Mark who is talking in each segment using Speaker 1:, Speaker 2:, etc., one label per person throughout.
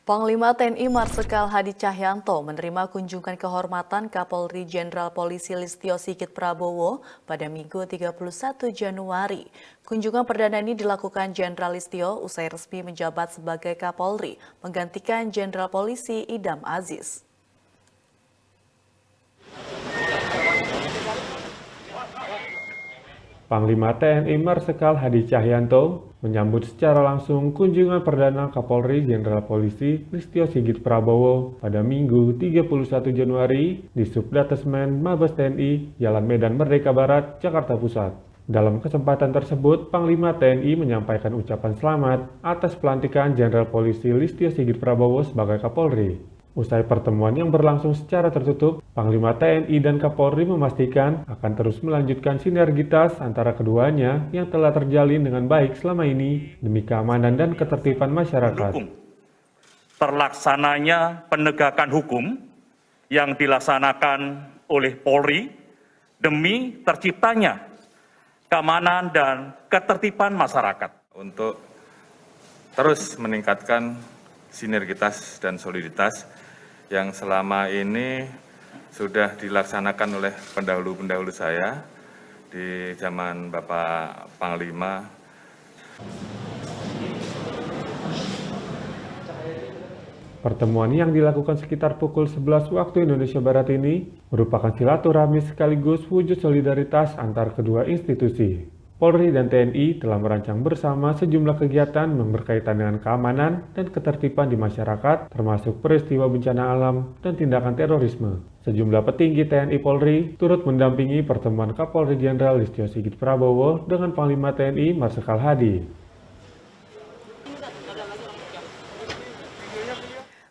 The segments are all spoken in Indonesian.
Speaker 1: Panglima TNI Marsikal Hadi Cahyanto menerima kunjungan kehormatan Kapolri Jenderal Polisi Listio Sigit Prabowo pada Minggu 31 Januari. Kunjungan perdana ini dilakukan Jenderal Listio usai resmi menjabat sebagai Kapolri, menggantikan Jenderal Polisi Idam Aziz.
Speaker 2: Panglima TNI Marsikal Hadi Cahyanto menyambut secara langsung kunjungan perdana Kapolri Jenderal Polisi Listio Sigit Prabowo pada Minggu 31 Januari di Subdetasmen Mabes TNI, Jalan Medan Merdeka Barat, Jakarta Pusat. Dalam kesempatan tersebut, Panglima TNI menyampaikan ucapan selamat atas pelantikan Jenderal Polisi Listio Sigit Prabowo sebagai Kapolri. Usai pertemuan yang berlangsung secara tertutup, Panglima TNI dan Kapolri memastikan akan terus melanjutkan sinergitas antara keduanya yang telah terjalin dengan baik selama ini demi keamanan dan ketertiban masyarakat.
Speaker 3: Terlaksananya penegakan hukum yang dilaksanakan oleh Polri demi terciptanya keamanan dan ketertiban masyarakat.
Speaker 4: Untuk terus meningkatkan sinergitas dan soliditas yang selama ini sudah dilaksanakan oleh pendahulu-pendahulu saya di zaman Bapak Panglima.
Speaker 2: Pertemuan yang dilakukan sekitar pukul 11 waktu Indonesia Barat ini merupakan silaturahmi sekaligus wujud solidaritas antar kedua institusi. Polri dan TNI telah merancang bersama sejumlah kegiatan yang berkaitan dengan keamanan dan ketertiban di masyarakat, termasuk peristiwa bencana alam dan tindakan terorisme. Sejumlah petinggi TNI Polri turut mendampingi pertemuan Kapolri Jenderal Listio Sigit Prabowo dengan Panglima TNI Marsikal Hadi.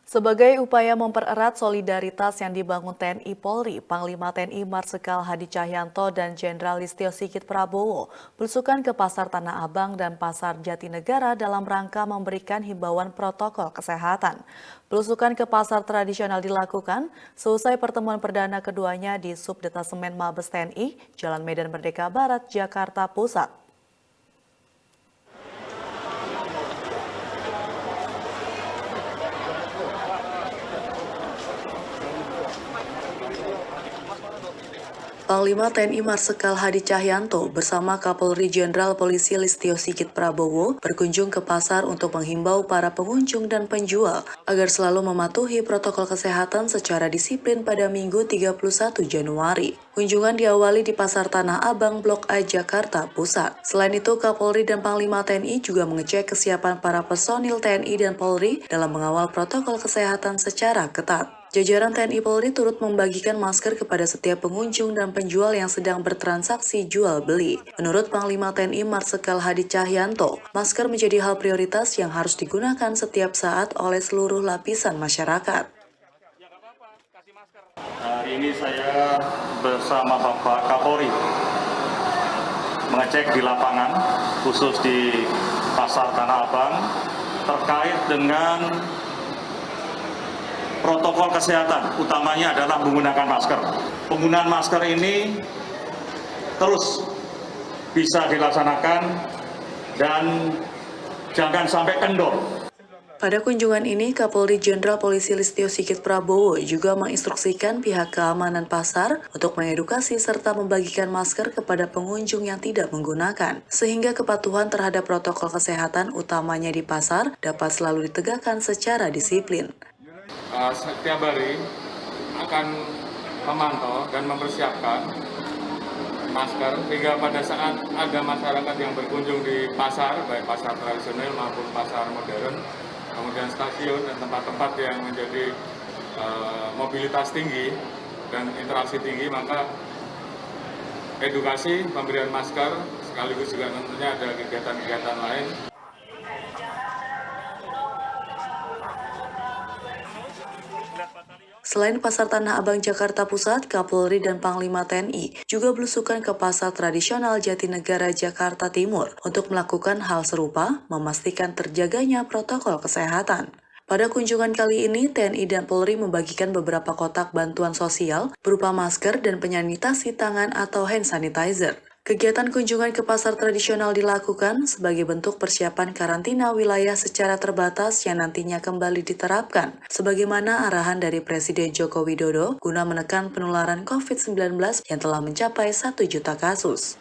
Speaker 1: Sebagai upaya mempererat solidaritas yang dibangun TNI Polri, Panglima TNI Marsikal Hadi Cahyanto dan Jenderal Listio Sigit Prabowo belusukan ke Pasar Tanah Abang dan Pasar Jatinegara dalam rangka memberikan himbauan protokol kesehatan. Belusukan ke pasar tradisional dilakukan seusai pertemuan perdana keduanya di Subdetasemen Mabes TNI, Jalan Medan Merdeka Barat, Jakarta Pusat. Panglima TNI Marsikal Hadi Cahyanto bersama Kapolri Jenderal Polisi Listio Sigit Prabowo berkunjung ke pasar untuk menghimbau para pengunjung dan penjual agar selalu mematuhi protokol kesehatan secara disiplin pada Minggu 31 Januari. Kunjungan diawali di Pasar Tanah Abang Blok A Jakarta Pusat. Selain itu, Kapolri dan Panglima TNI juga mengecek kesiapan para personil TNI dan Polri dalam mengawal protokol kesehatan secara ketat. Jajaran TNI Polri turut membagikan masker kepada setiap pengunjung dan penjual yang sedang bertransaksi jual-beli. Menurut Panglima TNI Marsikal Hadi Cahyanto, masker menjadi hal prioritas yang harus digunakan setiap saat oleh seluruh lapisan masyarakat.
Speaker 3: Hari ini saya bersama Bapak Kapolri mengecek di lapangan, khusus di Pasar Tanah Abang, terkait dengan protokol kesehatan, utamanya adalah menggunakan masker. Penggunaan masker ini terus bisa dilaksanakan dan jangan sampai kendor.
Speaker 1: Pada kunjungan ini, Kapolri Jenderal Polisi Listio Sigit Prabowo juga menginstruksikan pihak keamanan pasar untuk mengedukasi serta membagikan masker kepada pengunjung yang tidak menggunakan, sehingga kepatuhan terhadap protokol kesehatan utamanya di pasar dapat selalu ditegakkan secara disiplin.
Speaker 5: Setiap hari akan memantau dan mempersiapkan masker hingga pada saat ada masyarakat yang berkunjung di pasar, baik pasar tradisional maupun pasar modern, kemudian stasiun dan tempat-tempat yang menjadi mobilitas tinggi dan interaksi tinggi, maka edukasi pemberian masker sekaligus juga tentunya ada kegiatan-kegiatan lain.
Speaker 1: Selain Pasar Tanah Abang Jakarta Pusat, Kapolri dan Panglima TNI juga belusukan ke Pasar Tradisional Jatinegara Jakarta Timur untuk melakukan hal serupa, memastikan terjaganya protokol kesehatan. Pada kunjungan kali ini, TNI dan Polri membagikan beberapa kotak bantuan sosial berupa masker dan penyanitasasi tangan atau hand sanitizer. Kegiatan kunjungan ke pasar tradisional dilakukan sebagai bentuk persiapan karantina wilayah secara terbatas yang nantinya kembali diterapkan, sebagaimana arahan dari Presiden Joko Widodo guna menekan penularan COVID-19 yang telah mencapai 1 juta kasus.